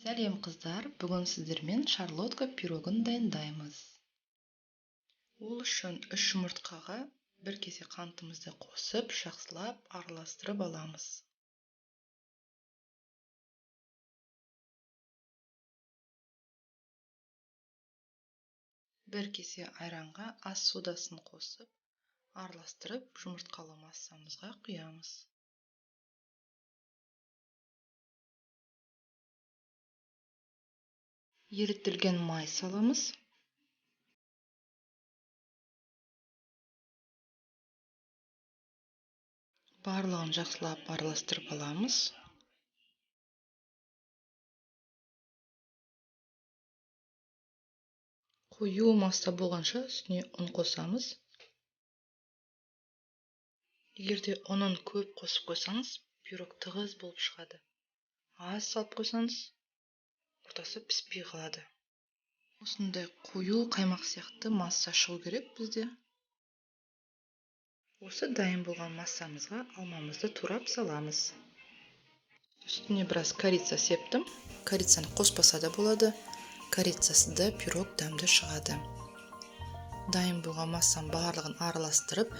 Сәлем қыздар, бүгін сіздермен шарлотка пирогын дайындаймыз. Ол үшін 3 жұмыртқаға 1 кесе қантымызды қосып, жақсылап араластырып аламыз. Бір кесе айранға ас содасын қосып, араластырып, жұмыртқалы массамызға құямыз. Ерітілген май саламыз. Барлығын жақсылап араластырып аламыз. Қою масса болғанша үстіне ұн қосамыз. Егерде ұнын көп қосып қойсаңыз, пирог тығыз болып шығады. Аз салып қойсаңыз, ортасы піспей қалады. Осындай қою қаймақ сияқты масса шығу керек бізде. Осы дайын болған массамызға алмамызды турап саламыз. Үстіне біраз корица септім. Корицаны қоспаса да болады. Корицасы да пирог дәмді шығады. Дайын болған массам барлығын араластырып,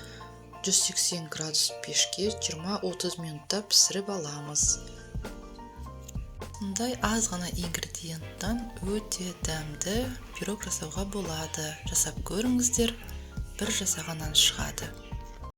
180 градус пешке 20-30 минутта пісіріп аламыз. Мұндай аз ғана ингредиенттен өте дәмді пирог жасауға болады. Жасап көріңіздер, бір жасағаннан шығады.